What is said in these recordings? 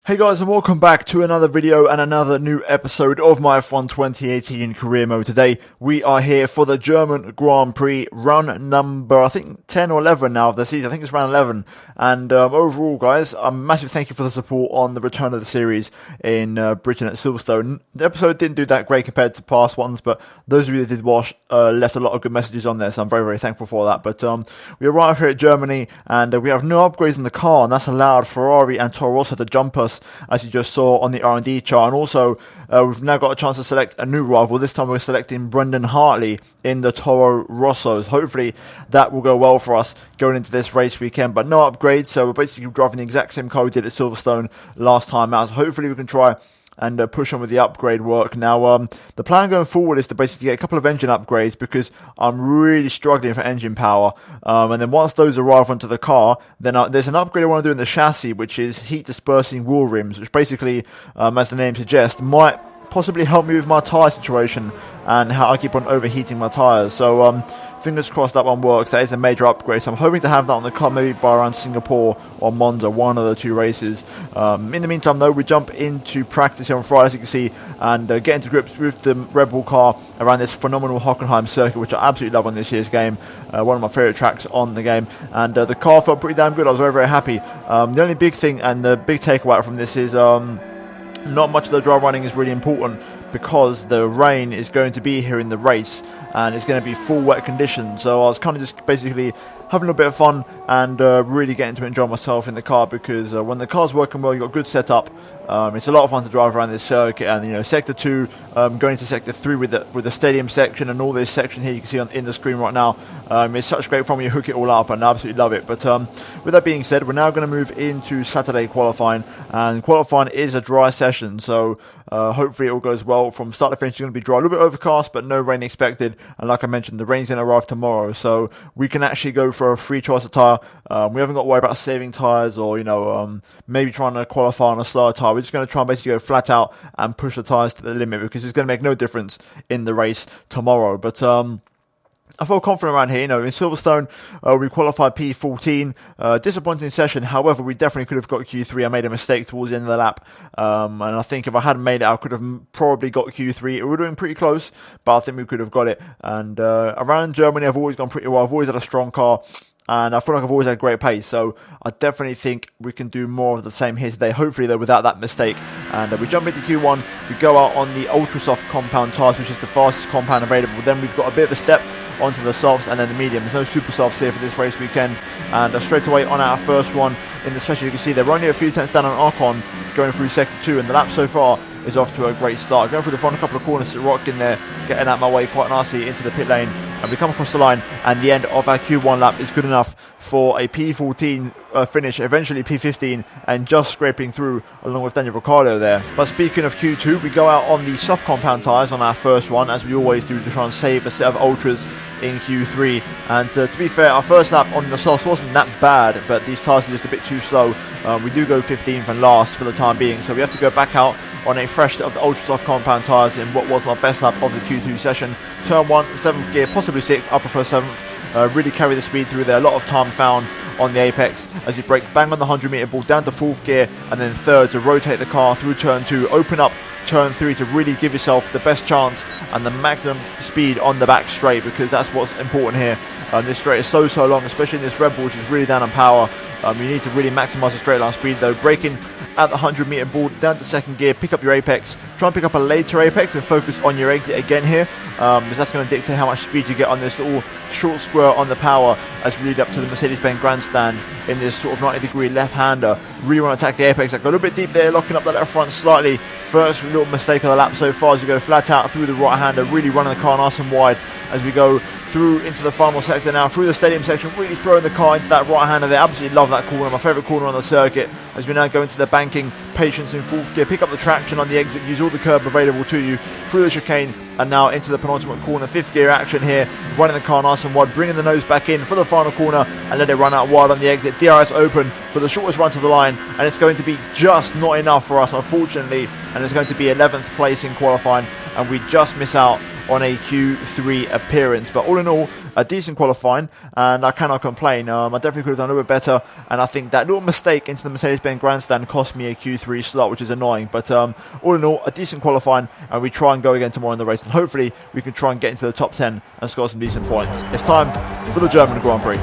Hey guys, and welcome back to another video and another new episode of my F1 2018 career mode. Today we are here for the German Grand Prix run number, I think 10 or 11 now of the season. I think it's round 11. And overall guys, a massive thank you for the support on the return of the series in Britain at Silverstone. The episode didn't do that great compared to past ones, but those of you that did watch left a lot of good messages on there, so I'm very, very thankful for that. But we arrived here at Germany and we have no upgrades in the car, and that's allowed Ferrari and Toro Rosso to jump us, as you just saw on the R&D chart. And also we've now got a chance to select a new rival. This time we're selecting Brendan Hartley in the Toro Rossos. Hopefully that will go well for us going into this race weekend, but no upgrades, so we're basically driving the exact same car we did at Silverstone last time out. So hopefully we can try and push on with the upgrade work. Now, the plan going forward is to basically get a couple of engine upgrades because I'm really struggling for engine power. And then once those arrive onto the car, then there's an upgrade I want to do in the chassis, which is heat dispersing wheel rims, which basically, as the name suggests, might possibly help me with my tyre situation and how I keep on overheating my tyres. So fingers crossed that one works. That is a major upgrade, so I'm hoping to have that on the car maybe by around Singapore or Monza, one of the two races. In the meantime though, we jump into practice here on Friday, as you can see, and get into grips with the Red Bull car around this phenomenal Hockenheim circuit, which I absolutely love on this year's game. One of my favourite tracks on the game, and the car felt pretty damn good. I was very, very happy. The only big thing and the big takeaway from this is not much of the dry running is really important because the rain is going to be here in the race and it's going to be full wet conditions. So I was kind of just basically having a bit of fun and really getting to enjoy myself in the car, because when the car's working well, you've got good setup. It's a lot of fun to drive around this circuit, and you know, Sector 2 going to Sector 3 with the stadium section and all this section here you can see in the screen right now. It's such great fun when you hook it all up, and I absolutely love it. But with that being said, we're now going to move into Saturday qualifying, and qualifying is a dry session, so hopefully it all goes well from start to finish. It's going to be dry, a little bit overcast, but no rain expected. And like I mentioned, the rain's going to arrive tomorrow, so we can actually go for a free choice of tyre. We haven't got to worry about saving tyres or, you know, maybe trying to qualify on a slower tyre. We're just going to try and basically go flat out and push the tyres to the limit, because it's going to make no difference in the race tomorrow. But I feel confident around here. You know, in Silverstone, we qualified P14. Disappointing session. However, we definitely could have got Q3. I made a mistake towards the end of the lap. And I think if I hadn't made it, I could have probably got Q3. It would have been pretty close, but I think we could have got it. And around Germany, I've always gone pretty well. I've always had a strong car, and I feel like I've always had great pace. So I definitely think we can do more of the same here today, hopefully though without that mistake. And we jump into Q1. We go out on the ultra soft compound tyres, which is the fastest compound available. Then we've got a bit of a step onto the softs and then the medium. There's no super softs here for this race weekend. And straight away on our first one in the session, you can see they're only a few tenths down on Ocon going through Sector 2, and the lap so far is off to a great start. Going through the final couple of corners, rocked in there, getting out my way quite nicely into the pit lane, and we come across the line, and the end of our Q1 lap is good enough for a P14 finish, eventually P15, and just scraping through along with Daniel Ricciardo there. But speaking of Q2, we go out on the soft compound tyres on our first one, as we always do, to try and save a set of ultras in Q3. And to be fair, our first lap on the softs wasn't that bad, but these tyres are just a bit too slow. We do go 15th and last for the time being, so we have to go back out on a fresh set of the ultra soft compound tyres in what was my best lap of the Q2 session. Turn 1, 7th gear, possibly 6th, I prefer 7th. Really carry the speed through there. A lot of time found on the apex as you brake bang on the 100-metre ball down to 4th gear, and then 3rd to rotate the car through turn 2, open up turn 3 to really give yourself the best chance and the maximum speed on the back straight, because that's what's important here. This straight is so long, especially in this Red Bull, which is really down on power. You need to really maximise the straight line speed though. Braking at the 100-metre ball down to 2nd gear, pick up your apex, try and pick up a later apex and focus on your exit again here, because that's going to dictate how much speed you get on this little short square on the power as we lead up to the Mercedes-Benz grandstand in this sort of 90-degree left-hander. Really want to attack the apex. I got a little bit deep there, locking up the left front slightly. First little mistake of the lap so far as you go flat out through the right-hander, really running the car nice and wide as we go through into the final sector now, through the stadium section, really throwing the car into that right-hander there. Absolutely love that corner, my favourite corner on the circuit, as we now go into the banking, patience in 4th gear, pick up the traction on the exit, use all the curb available to you, through the chicane, and now into the penultimate corner. 5th gear action here, running the car nice and wide, bringing the nose back in for the final corner, and let it run out wide on the exit. DRS open for the shortest run to the line, and it's going to be just not enough for us, unfortunately, and it's going to be 11th place in qualifying, and we just miss out on a Q3 appearance. But all in all, a decent qualifying, and I cannot complain. I definitely could have done a little bit better, and I think that little mistake into the Mercedes-Benz grandstand cost me a Q3 slot, which is annoying. But all in all, a decent qualifying, and we try and go again tomorrow in the race, and hopefully we can try and get into the top 10 and score some decent points. It's time for the German Grand Prix.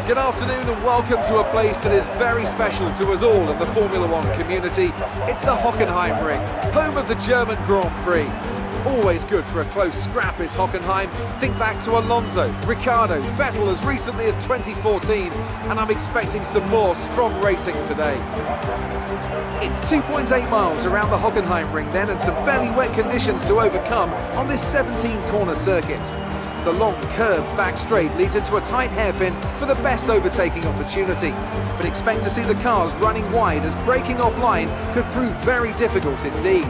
Good afternoon and welcome to a place that is very special to us all in the Formula One community. It's the Hockenheimring, home of the German Grand Prix. Always good for a close scrap is Hockenheim. Think back to Alonso, Ricciardo, Vettel as recently as 2014, and I'm expecting some more strong racing today. It's 2.8 miles around the Hockenheimring then, and some fairly wet conditions to overcome on this 17-corner circuit. The long curved back straight leads into a tight hairpin for the best overtaking opportunity. But expect to see the cars running wide as braking offline could prove very difficult indeed.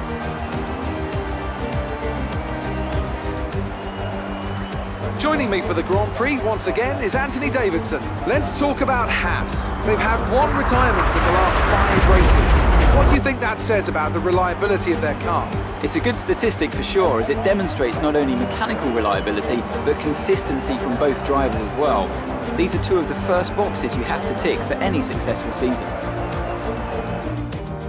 Joining me for the Grand Prix once again is Anthony Davidson. Let's talk about Haas. They've had one retirement in the last 5 races. What do you think that says about the reliability of their car? It's a good statistic for sure, as it demonstrates not only mechanical reliability, but consistency from both drivers as well. These are 2 of the first boxes you have to tick for any successful season.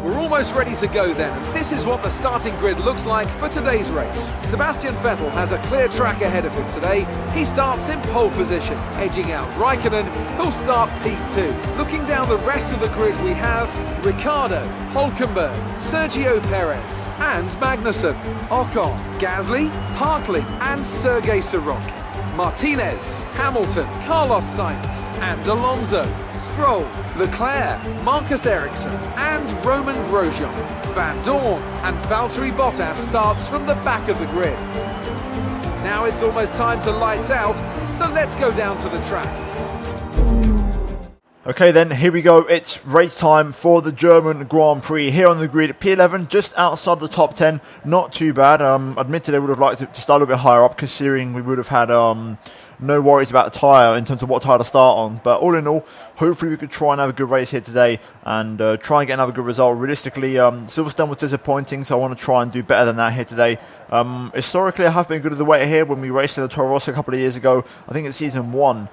We're almost ready to go then, and this is what the starting grid looks like for today's race. Sebastian Vettel has a clear track ahead of him today. He starts in pole position, edging out Raikkonen, who'll start P2. Looking down the rest of the grid, we have Ricciardo, Hülkenberg, Sergio Perez, and Magnussen, Ocon, Gasly, Hartley, and Sergei Sorokin. Martinez, Hamilton, Carlos Sainz, and Alonso, Stroll, Leclerc, Marcus Ericsson, and Roman Grosjean. Van Dorn and Valtteri Bottas starts from the back of the grid. Now it's almost time to lights out, so let's go down to the track. Okay then, here we go. It's race time for the German Grand Prix. Here on the grid, P11, just outside the top 10. Not too bad. Admittedly, I would have liked to start a little bit higher up, considering we would have had no worries about the tyre in terms of what tyre to start on. But all in all, hopefully we could try and have a good race here today and try and get another good result. Realistically, Silverstone was disappointing, so I want to try and do better than that here today. Historically, I have been good at the weight here. When we raced in the Toro Rosso a couple of years ago, I think in season 1,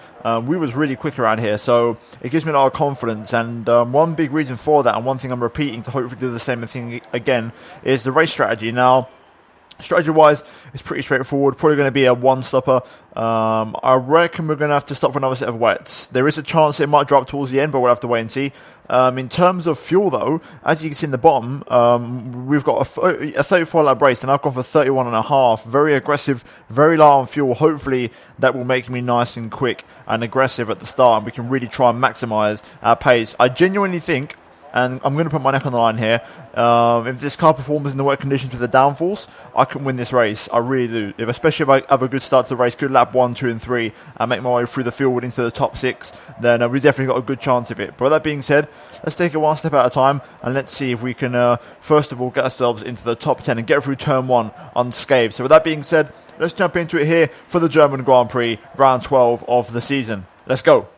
we was really quick around here, so it gives me a lot of confidence. And one big reason for that, and one thing I'm repeating to hopefully do the same thing again, is the race strategy. Now, strategy-wise, it's pretty straightforward. Probably going to be a one-stopper. I reckon we're going to have to stop for another set of wets. There is a chance it might drop towards the end, but we'll have to wait and see. In terms of fuel, though, as you can see in the bottom, we've got a 34 lap race, and I've gone for 31.5. Very aggressive, very light on fuel. Hopefully, that will make me nice and quick and aggressive at the start, and we can really try and maximise our pace. I genuinely think, and I'm going to put my neck on the line here, if this car performs in the wet conditions with the downforce, I can win this race. I really do. Especially if I have a good start to the race, good lap 1, 2 and 3, and make my way through the field into the top 6, then we've definitely got a good chance of it. But with that being said, let's take it one step at a time, and let's see if we can, first of all, get ourselves into the top 10 and get through turn 1 unscathed. So with that being said, let's jump into it here for the German Grand Prix, round 12 of the season. Let's go.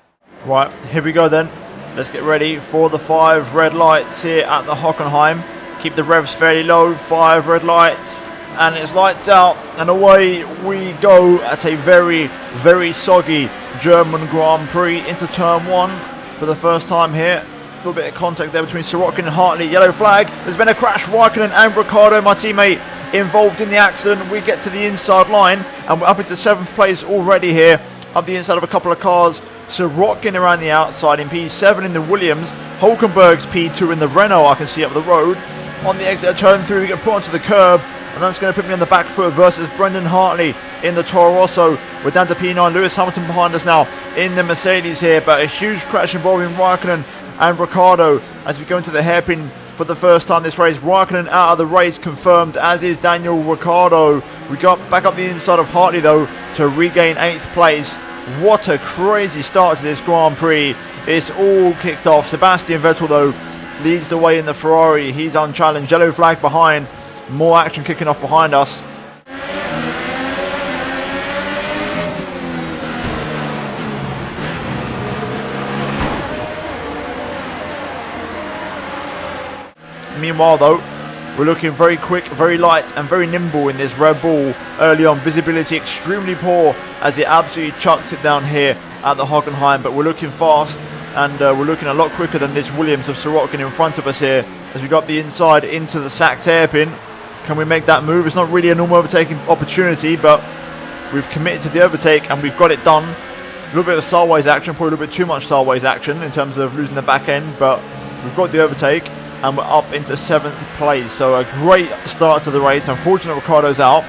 Right, here we go then. Let's get ready for the 5 red lights here at the Hockenheim. Keep the revs fairly low, 5 red lights, and it's lights out, and away we go at a very, very soggy German Grand Prix into turn 1 for the first time here. A little bit of contact there between Sorokin and Hartley. Yellow flag. There's been a crash. Raikkonen and Ricciardo, my teammate, involved in the accident. We get to the inside line, and we're up into 7th place already here, up the inside of a couple of cars. Sorokin around the outside in P7 in the Williams. Hülkenberg's P2 in the Renault, I can see up the road. On the exit of turn 3, we get put onto the curb, and that's going to put me on the back foot versus Brendan Hartley in the Toro Rosso. We're down to P9. Lewis Hamilton behind us now in the Mercedes here, but a huge crash involving Raikkonen and Ricciardo as we go into the hairpin for the first time this race. Raikkonen out of the race confirmed, as is Daniel Ricciardo. We got back up the inside of Hartley though to regain 8th place. What a crazy start to this Grand Prix. It's all kicked off. Sebastian Vettel, though, leads the way in the Ferrari. He's unchallenged. Yellow flag behind. More action kicking off behind us. Meanwhile, though, We're looking very quick, very light and very nimble in this Red Bull early on. Visibility extremely poor as it absolutely chucks it down here at the Hockenheim, but we're looking fast and we're looking a lot quicker than this Williams of Sorokin in front of us here as we got the inside into the sacked hairpin. Can we make that move? It's not really a normal overtaking opportunity, but we've committed to the overtake and we've got it done. A little bit of sideways action, probably a little bit too much sideways action in terms of losing the back end, but we've got the overtake and we're up into 7th place. So a great start to the race. Unfortunately, Ricciardo's out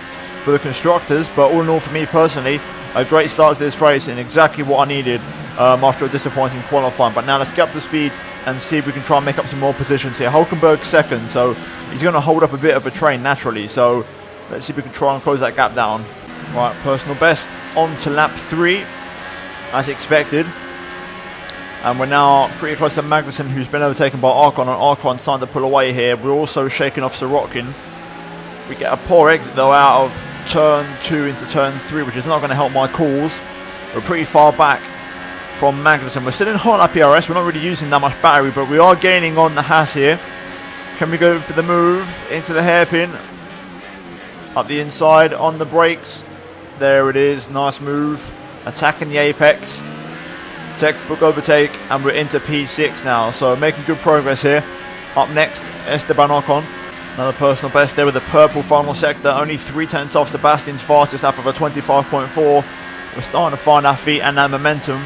for the constructors, but all in all for me personally, a great start to this race and exactly what I needed after a disappointing qualifying. But now let's get up to speed and see if we can try and make up some more positions here. Hulkenberg second, so he's going to hold up a bit of a train naturally. So let's see if we can try and close that gap down. Right, personal best on to lap 3 as expected. And we're now pretty close to Magnussen, who's been overtaken by Ocon, and Ocon starting to pull away here. We're also shaking off Sorokin. We get a poor exit though out of turn 2 into turn 3, which is not going to help my cause. We're pretty far back from Magnussen. We're still in hot lap PRS. We're not really using that much battery, but we are gaining on the Haas here. Can we go for the move into the hairpin? Up the inside on the brakes. There it is. Nice move. Attacking the apex. Textbook overtake, and we're into P6 now, so making good progress here. Up next, Esteban Ocon, another personal best there with the purple final sector, only 3/10 off Sebastian's fastest lap of a 25.4. We're starting to find our feet and our momentum,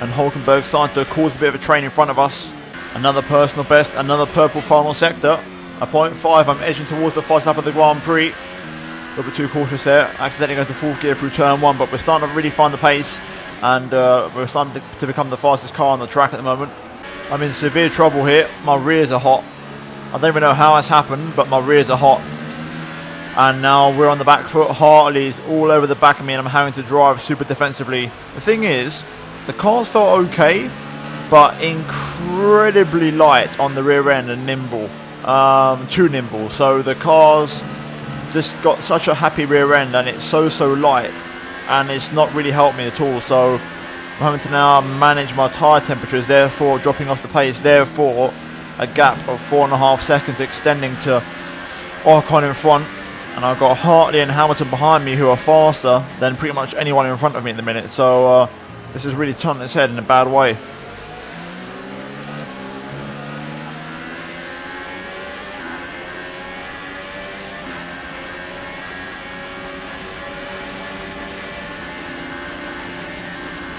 and Hulkenberg starting to cause a bit of a train in front of us. Another personal best, another purple final sector, a 0.5. I'm edging towards the fastest lap of the Grand Prix. A little bit too cautious there, accidentally going to 4th gear through turn 1, but we're starting to really find the pace. And we're starting to become the fastest car on the track at the moment. I'm in severe trouble here. My rears are hot. I don't even know how it's happened, but my rears are hot. And now we're on the back foot. Hartley's all over the back of me and I'm having to drive super defensively. The thing is, the cars felt okay, but incredibly light on the rear end and nimble. Too nimble. So the cars just got such a happy rear end and it's so light. And it's not really helped me at all, so I'm having to now manage my tyre temperatures, therefore dropping off the pace, therefore a gap of 4.5 seconds extending to Ocon in front, and I've got Hartley and Hamilton behind me who are faster than pretty much anyone in front of me at the minute, so this is really turning its head in a bad way.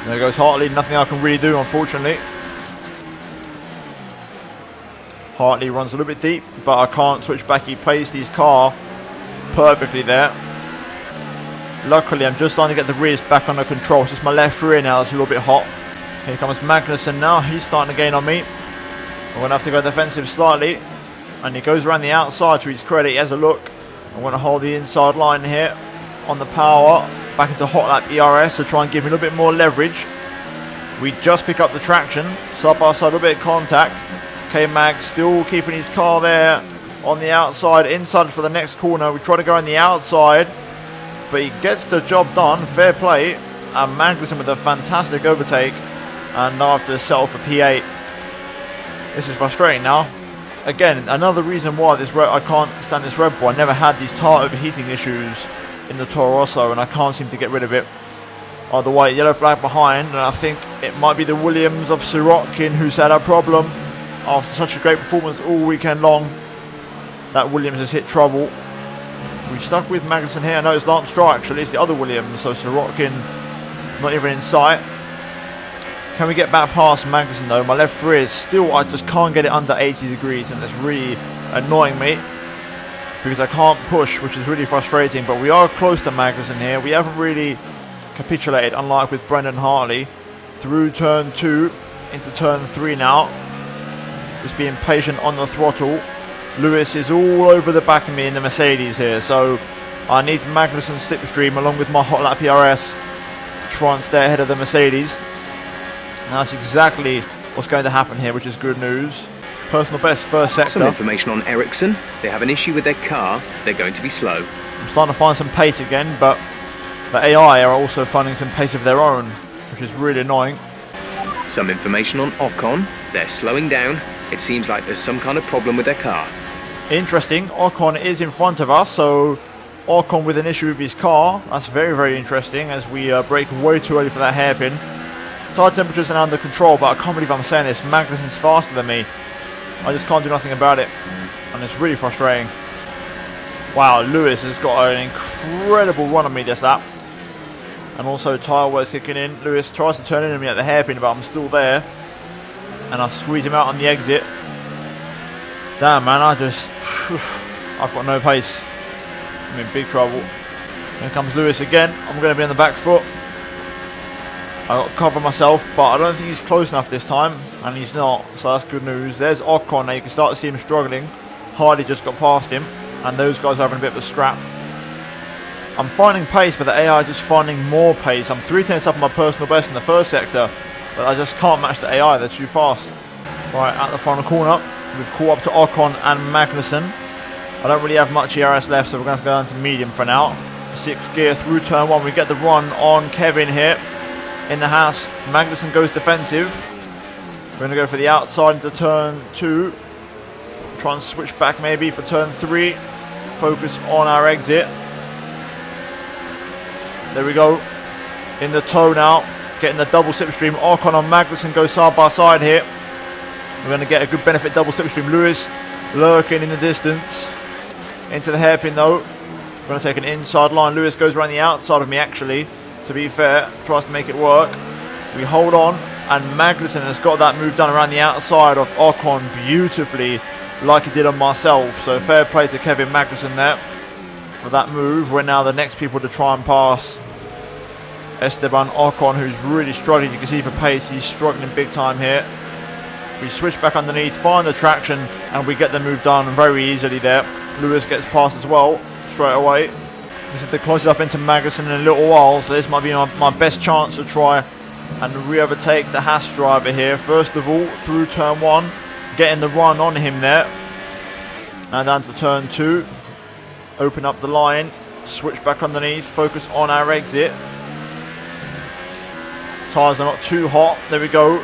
There goes Hartley, nothing I can really do unfortunately. Hartley runs a little bit deep, but I can't switch back. He placed his car perfectly there. Luckily I'm just starting to get the rears back under control. It's just my left rear now that's a little bit hot. Here comes Magnussen now, he's starting to gain on me. I'm going to have to go defensive slightly. And he goes around the outside, to his credit, he has a look. I'm going to hold the inside line here on the power. Back into hot lap ERS to try and give me a little bit more leverage. We just pick up the traction, side by side, a little bit of contact. K-Mag still keeping his car there on the outside, inside for the next corner. We try to go on the outside, but he gets the job done, fair play. And Magnussen with a fantastic overtake, and now I have to settle for P8. This is frustrating now. Again, another reason why I can't stand this Red Bull. I never had these tyre overheating issues in the Toro Rosso, and I can't seem to get rid of it. The white yellow flag behind, and I think it might be the Williams of Sorokin who's had a problem after such a great performance all weekend long. That Williams has hit trouble. We stuck with Magnussen here. I know it's Lance Stroll actually, it's the other Williams, so Sorokin not even in sight. Can we get back past Magnussen though? My left rear is still, I just can't get it under 80 degrees, and that's really annoying me because I can't push, which is really frustrating. But we are close to Magnussen here. We haven't really capitulated, unlike with Brendan Hartley. Through turn 2 into turn 3 now. Just being patient on the throttle. Lewis is all over the back of me in the Mercedes here, so I need Magnussen's slipstream along with my hot lap PRS to try and stay ahead of the Mercedes. And that's exactly what's going to happen here, which is good news. Personal best first sector. Some information on Ericsson. They have an issue with their car. They're going to be slow. I'm starting to find some pace again, but the AI are also finding some pace of their own, which is really annoying. Some information on Ocon. They're slowing down. It seems like there's some kind of problem with their car. Interesting. Ocon is in front of us, so Ocon with an issue with his car. That's very, very interesting as we brake way too early for that hairpin. Tyre temperatures are under control, but I can't believe I'm saying this. Magnussen's faster than me. I just can't do nothing about it, and it's really frustrating. Wow, Lewis has got an incredible run on me this lap. And also tyre wear's kicking in. Lewis tries to turn into me at the hairpin, but I'm still there. And I squeeze him out on the exit. Damn, man, I've got no pace. I'm in big trouble. Here comes Lewis again. I'm going to be on the back foot. I got to cover myself, but I don't think he's close enough this time. And he's not, so that's good news. There's Ocon. Now you can start to see him struggling. Hardy just got past him. And those guys are having a bit of a scrap. I'm finding pace, but the AI is just finding more pace. I'm 3/10 up on my personal best in the first sector, but I just can't match the AI. They're too fast. Right, at the final corner, we've caught up to Ocon and Magnussen. I don't really have much ERS left, so we're going to go down to medium for now. 6th gear through turn 1. We get the run on Kevin here in the Haas. Magnussen goes defensive. We're going to go for the outside into turn 2. Try and switch back maybe for turn 3. Focus on our exit. There we go. In the toe now. Getting the double slipstream. Ocon and Magnussen go side by side here. We're going to get a good benefit double slipstream. Lewis lurking in the distance. Into the hairpin though. We're going to take an inside line. Lewis goes around the outside of me actually. To be fair. Tries to make it work. We hold on. And Magnussen has got that move done around the outside of Ocon beautifully. Like he did on myself. So fair play to Kevin Magnussen there. For that move. We're now the next people to try and pass Esteban Ocon, who's really struggling. You can see for pace, he's struggling big time here. We switch back underneath, find the traction, and we get the move done very easily there. Lewis gets past as well, straight away. This is the closest up into Magnussen in a little while, so this might be my best chance to try and re-overtake the Haas driver here. First of all, through turn 1, getting the run on him there. Now down to turn 2, open up the line, switch back underneath, focus on our exit. Tyres are not too hot. There we go.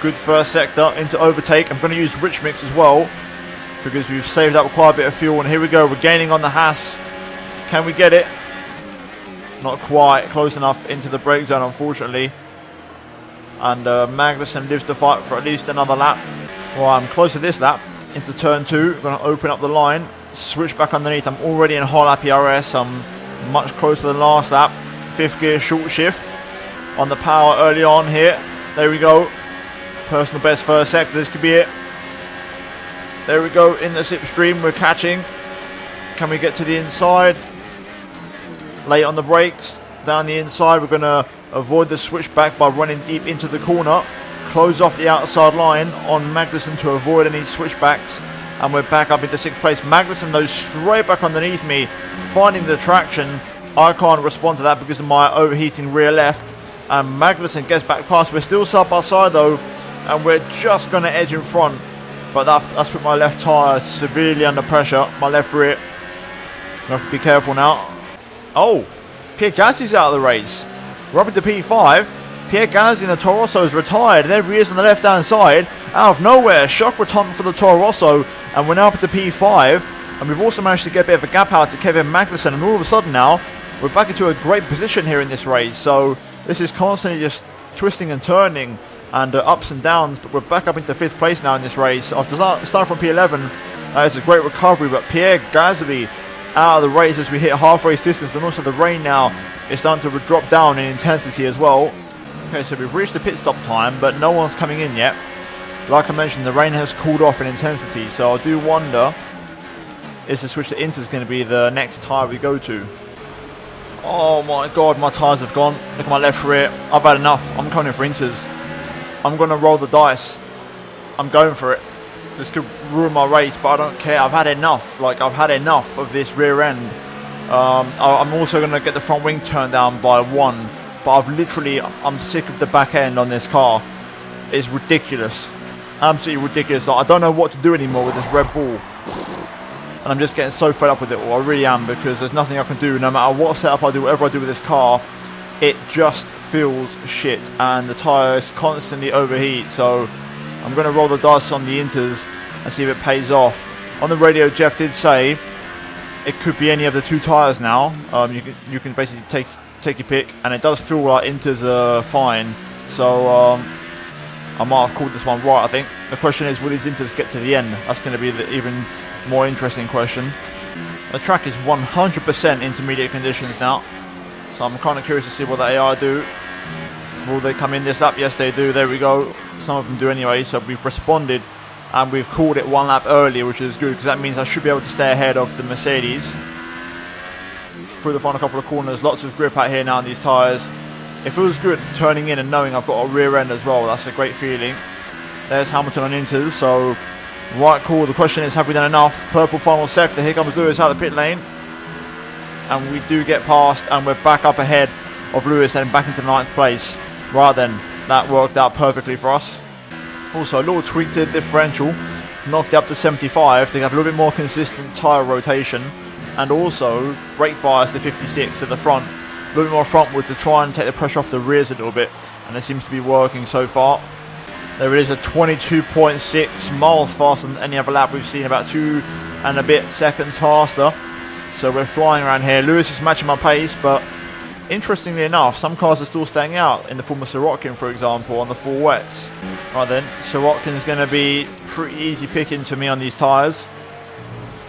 Good first sector into overtake. I'm going to use rich mix as well because we've saved up quite a bit of fuel. And here we go. We're gaining on the Haas. Can we get it? Not quite close enough into the brake zone, unfortunately. And Magnussen lives to fight for at least another lap. Well, I'm close to this lap. Into turn 2. We're going to open up the line. Switch back underneath. I'm already in high lap ERS. I'm much closer than last lap. 5th gear short shift. On the power early on here. There we go. Personal best first sector. This could be it. There we go. In the slipstream. We're catching. Can we get to the inside? Late on the brakes. Down the inside. We're going to avoid the switchback by running deep into the corner. Close off the outside line on Magnussen to avoid any switchbacks. And we're back up into 6th place. Magnussen though straight back underneath me. Finding the traction. I can't respond to that because of my overheating rear left. And Magnussen gets back past. We're still side by side though, and we're just going to edge in front. But that's put my left tyre severely under pressure. My left rear. I have to be careful now. Oh, Pierre Gasly's out of the race. We're up into P5. Pierre Gasly in the Toro Rosso is retired, and there he is on the left hand side. Out of nowhere, shock retirement for the Toro Rosso, and we're now up into P5. And we've also managed to get a bit of a gap out to Kevin Magnussen, and all of a sudden now, we're back into a great position here in this race. So this is constantly just twisting and turning and ups and downs, but we're back up into 5th place now in this race. After starting from P11, it's a great recovery, but Pierre Gasly out of the race as we hit half race distance, and also the rain now is starting to drop down in intensity as well. Okay, so we've reached the pit stop time, but no one's coming in yet. Like I mentioned, the rain has cooled off in intensity, so I do wonder, is the switch to Inter's going to be the next tyre we go to? Oh my god, my tyres have gone. Look at my left rear. I've had enough. I'm coming in for Inters. I'm going to roll the dice. I'm going for it. This could ruin my race, but I don't care. I've had enough. Like, I've had enough of this rear end. I'm also going to get the front wing turned down by 1. But I'm sick of the back end on this car. It's ridiculous. Absolutely ridiculous. Like, I don't know what to do anymore with this Red Bull. And I'm just getting so fed up with it all. I really am, because there's nothing I can do. No matter what setup I do, whatever I do with this car, it just feels shit. And the tyres constantly overheat. So I'm going to roll the dice on the Inters and see if it pays off. On the radio, Jeff did say it could be any of the 2 tyres now. You can basically take your pick, and it does feel like Inters are fine. So I might have called this one right, I think. The question is, will these Inters get to the end? That's going to be the even more interesting question. The track is 100% intermediate conditions now, so I'm kind of curious to see what the AI do. Will they come in this lap? Yes, they do. There we go. Some of them do anyway, so we've responded and we've called it 1 lap earlier, which is good because that means I should be able to stay ahead of the Mercedes. Through the final couple of corners, lots of grip out here now on these tyres. It feels good turning in and knowing I've got a rear end as well. That's a great feeling. There's Hamilton on Inters, so right call. The question is, have we done enough? Purple final sector. Here comes Lewis out of the pit lane. And we do get past, and we're back up ahead of Lewis and back into 9th place. Right then, that worked out perfectly for us. Also, a little tweak to the differential. Knocked up to 75 to have a little bit more consistent tyre rotation. And also, brake bias to 56 at the front. A little bit more frontward to try and take the pressure off the rears a little bit. And it seems to be working so far. There it is, a 22.6 miles faster than any other lap we've seen, about 2 and a bit seconds faster. So we're flying around here. Lewis is matching my pace, but interestingly enough, some cars are still staying out, in the form of Sirotkin, for example, on the full wets. Right then, Sirotkin's going to be pretty easy picking to me on these tyres.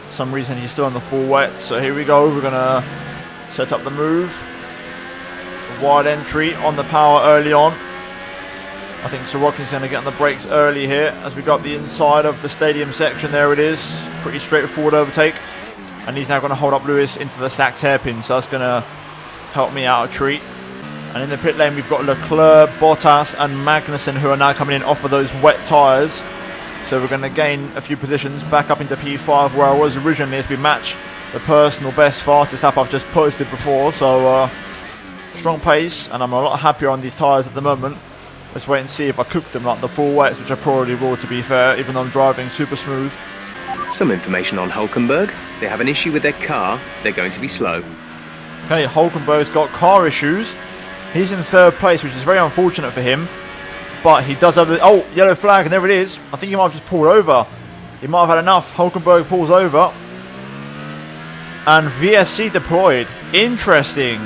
For some reason he's still on the full wet, so here we go. We're going to set up the move. Wide entry on the power early on. I think Sirotkin's going to get on the brakes early here as we go up the inside of the stadium section. There it is. Pretty straightforward overtake. And he's now going to hold up Lewis into the stacked hairpin, so that's going to help me out a treat. And in the pit lane, we've got Leclerc, Bottas and Magnussen, who are now coming in off of those wet tyres. So we're going to gain a few positions back up into P5, where I was originally, as we match the personal best fastest lap I've just posted before. So strong pace, and I'm a lot happier on these tyres at the moment. Let's wait and see if I cook them like the full wets, which I probably will, to be fair, even though I'm driving super smooth. Some information on Hulkenberg. They have an issue with their car. They're going to be slow. Okay, Hulkenberg's got car issues. He's in 3rd place, which is very unfortunate for him. But he does have the... Oh, yellow flag, and there it is. I think he might have just pulled over. He might have had enough. Hulkenberg pulls over. And VSC deployed. Interesting.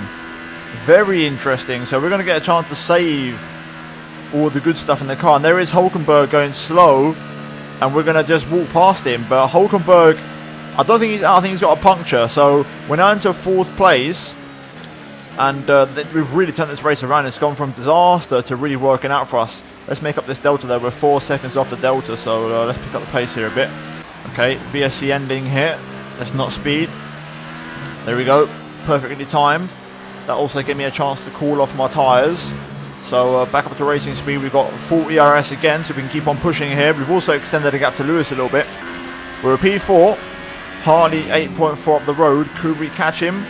Very interesting. So we're going to get a chance to save all the good stuff in the car. And there is Hulkenberg going slow. And we're going to just walk past him. But Hulkenberg, I don't think he's out. I think he's got a puncture. So we're now into 4th place. And we've really turned this race around. It's gone from disaster to really working out for us. Let's make up this delta there. We're 4 seconds off the delta. So let's pick up the pace here a bit. Okay, VSC ending here. Let's not speed. There we go. Perfectly timed. That also gave me a chance to cool off my tyres. So back up to racing speed. We've got full ERS again, so we can keep on pushing here. We've also extended the gap to Lewis a little bit. We're a P4. Harley 8.4 up the road. Could we catch him?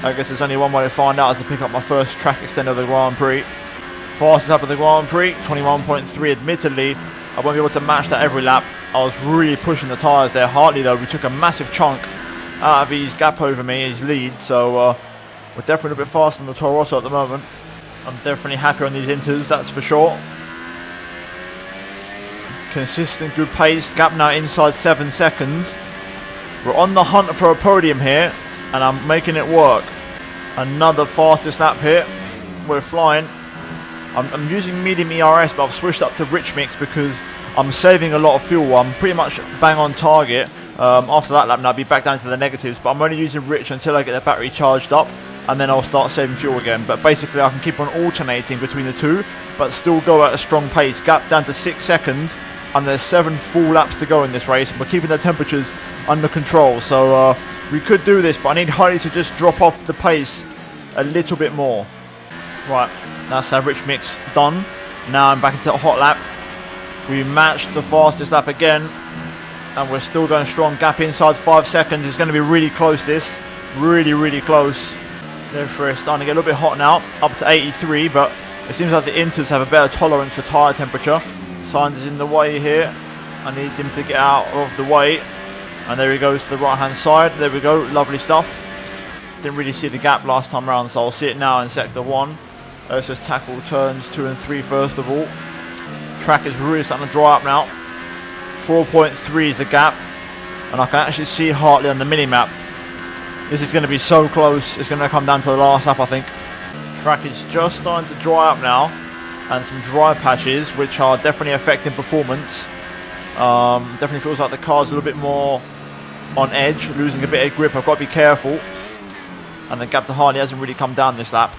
I guess there's only one way to find out, is to pick up my first track extender of the Grand Prix. Fastest lap of the Grand Prix, 21.3. Admittedly, I won't be able to match that every lap. I was really pushing the tyres there. Hartley, though, we took a massive chunk out of his gap over me, his lead. So we're definitely a bit faster than the Toro Rosso at the moment. I'm definitely happier on these Inters, that's for sure. Consistent, good pace. Gap now inside 7 seconds. We're on the hunt for a podium here, and I'm making it work. Another fastest lap here. We're flying. I'm using medium ERS, but I've switched up to rich mix because I'm saving a lot of fuel. I'm pretty much bang on target. After that lap now, I'll be back down to the negatives, but I'm only using rich until I get the battery charged up, and then I'll start saving fuel again. But basically I can keep on alternating between the two, but still go at a strong pace. Gap down to 6 seconds, and there's 7 full laps to go in this race. We're keeping the temperatures under control, so we could do this, but I need Harley to just drop off the pace a little bit more. Right, that's our rich mix done. Now I'm back into a hot lap. We matched the fastest lap again, and we're still going strong. Gap inside 5 seconds. It's going to be really close, this. Really close. Therefore it's starting to get a little bit hot now, up to 83, but it seems like the Inters have a better tolerance for tyre temperature. Sainz is in the way here. I need him to get out of the way. And there he goes to the right hand side. There we go, lovely stuff. Didn't really see the gap last time around, so I'll see it now in sector 1. Let's just tackle turns 2 and 3 first of all. Track is really starting to dry up now. 4.3 is the gap. and I can actually see Hartley on the mini-map. This is going to be so close. It's going to come down to the last lap, I think. Track is just starting to dry up now, and some dry patches, which are definitely affecting performance. Definitely feels like the car's a little bit more on edge, losing a bit of grip. I've got to be careful. And the gap to Hartley hasn't really come down this lap.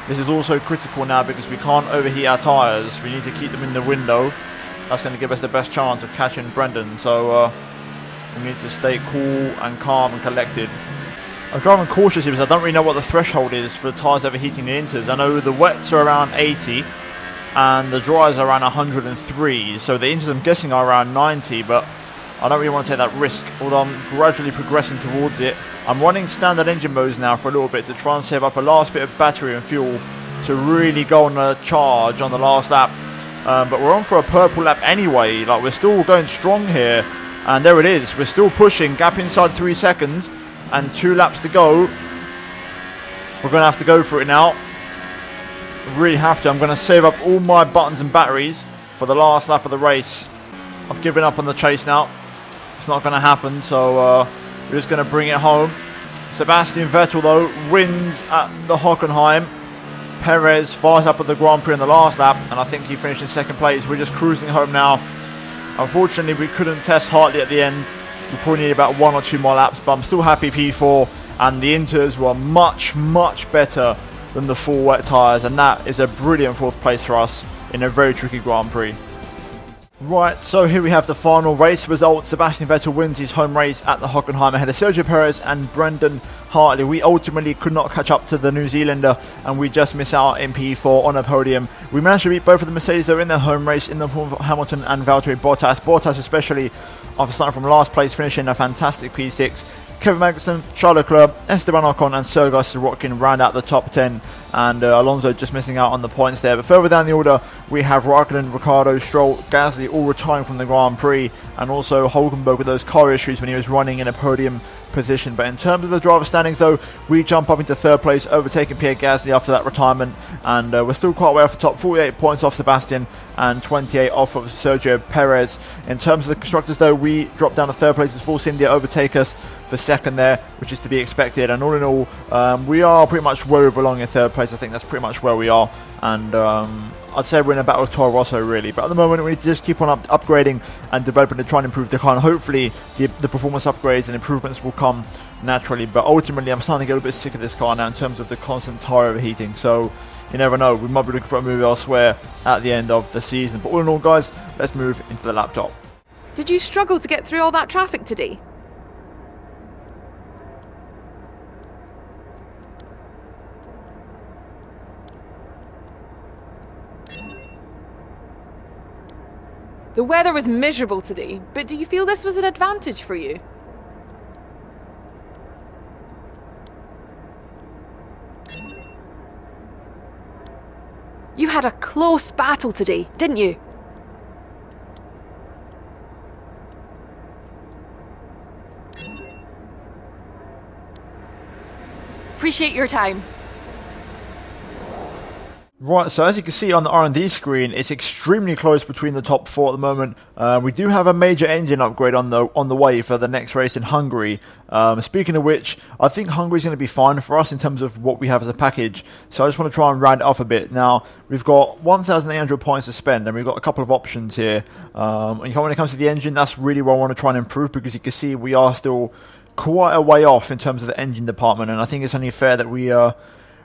This is also critical now because we can't overheat our tyres. We need to keep them in the window. That's going to give us the best chance of catching Brendan. So we need to stay cool and calm and collected. I'm driving cautiously because I don't really know what the threshold is for the tyres overheating the inters. I know the wets are around 80 and the dries are around 103. So the inters, I'm guessing, are around 90, but I don't really want to take that risk, although I'm gradually progressing towards it. I'm running standard engine modes now for a little bit to try and save up a last bit of battery and fuel to really go on a charge on the last lap. But we're on for a purple lap anyway. Like, we're still going strong here. And there it is. We're still pushing. Gap inside 3 seconds. And 2 laps to go. We're going to have to go for it now. Really have to. I'm going to save up all my buttons and batteries for the last lap of the race. I've given up on the chase now. It's not going to happen. So we're just going to bring it home. Sebastian Vettel, though, wins at the Hockenheim. Perez fires up at the Grand Prix in the last lap, and I think he finished in second place. We're just cruising home now. Unfortunately, we couldn't test Hartley at the end. We probably need about 1 or 2 more laps, but I'm still happy P4, and the Inters were much, much better than the full wet tyres, and that is a brilliant 4th place for us in a very tricky Grand Prix. Right, so here we have the final race result. Sebastian Vettel wins his home race at the Hockenheim ahead of Sergio Perez and Brendan Hartley. We ultimately could not catch up to the New Zealander, and we just miss out in P4 on a podium. We managed to beat both of the Mercedes that were in their home race in the form of Hamilton and Valtteri Bottas. Bottas especially, after starting from last place, finishing a fantastic P6. Kevin Magnussen, Charles Leclerc, Esteban Ocon and Sergei Sorokin round out the top 10, and Alonso just missing out on the points there. But further down the order, we have Raikkonen, Ricciardo, Stroll, Gasly all retiring from the Grand Prix, and also Hulkenberg with those car issues when he was running in a podium position. But in terms of the driver standings, though, we jump up into 3rd place, overtaking Pierre Gasly after that retirement, and we're still quite way off the top, 48 points off Sebastian and 28 off of Sergio Perez. In terms of the constructors, though, we drop down to 3rd place as Force India overtake us for 2nd there, which is to be expected. And all in all, we are pretty much where we belong in 3rd place. I think that's pretty much where we are, and I'd say we're in a battle with Toro Rosso, really. But at the moment, we need to just keep on upgrading and developing to try and improve the car. And hopefully, the performance upgrades and improvements will come naturally. But ultimately, I'm starting to get a little bit sick of this car now in terms of the constant tyre overheating. So you never know. We might be looking for a move elsewhere at the end of the season. But all in all, guys, let's move into the laptop. Did you struggle to get through all that traffic today? The weather was miserable today, but do you feel this was an advantage for you? You had a close battle today, didn't you? Appreciate your time. Right, so as you can see on the R&D screen, it's extremely close between the top 4 at the moment. We do have a major engine upgrade on the way for the next race in Hungary. Speaking of which, I think Hungary's going to be fine for us in terms of what we have as a package. So I just want to try and round it off a bit. Now, we've got 1,800 points to spend, and we've got a couple of options here. When it comes to the engine, that's really what I want to try and improve, because you can see we are still quite a way off in terms of the engine department, and I think it's only fair that we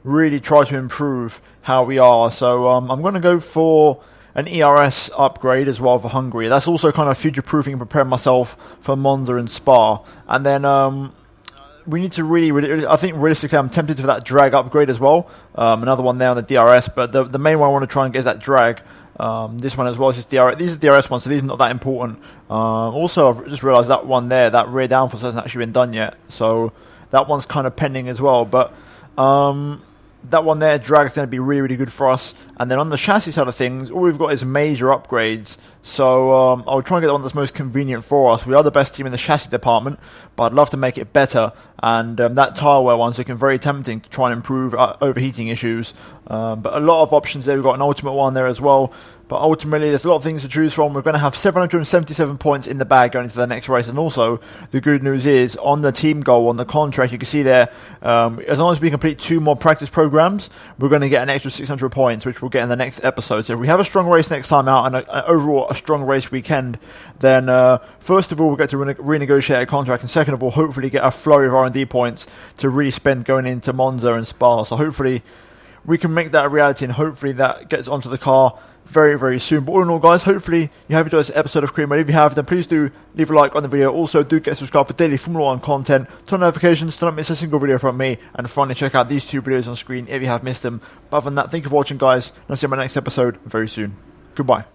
really try to improve how we are. So I'm going to go for an ERS upgrade as well for Hungary. That's also kind of future-proofing and preparing myself for Monza and Spa. And then we need to really, I think realistically I'm tempted for that drag upgrade as well. Another one there on the DRS, but the main one I want to try and get is that drag. This one as well is just DRS. These are DRS ones, so these are not that important. Also, I've just realised that one there, that rear downforce hasn't actually been done yet. So that one's kind of pending as well. But that one there, drag, is going to be really, really good for us. And then on the chassis side of things, all we've got is major upgrades. So I'll try and get the one that's most convenient for us. We are the best team in the chassis department, but I'd love to make it better. And that tyre wear one's looking very tempting to try and improve overheating issues. But a lot of options there. We've got an ultimate one there as well. But ultimately, there's a lot of things to choose from. We're going to have 777 points in the bag going into the next race. And also, the good news is, on the team goal, on the contract, you can see there, as long as we complete 2 more practice programs, we're going to get an extra 600 points, which we'll get in the next episode. So if we have a strong race next time out, and overall a strong race weekend, then first of all, we'll get to renegotiate a contract. And second of all, hopefully get a flurry of R&D points to really spend going into Monza and Spa. So hopefully we can make that a reality, and hopefully that gets onto the car very, very soon. But all in all, guys, hopefully you have enjoyed this episode of Career Mode. If you have, then please do leave a like on the video. Also, do get subscribed for daily Formula 1 content, turn notifications to not miss a single video from me, and finally check out these 2 videos on screen if you have missed them. But other than that, thank you for watching, guys, and I'll see you in my next episode very soon. Goodbye.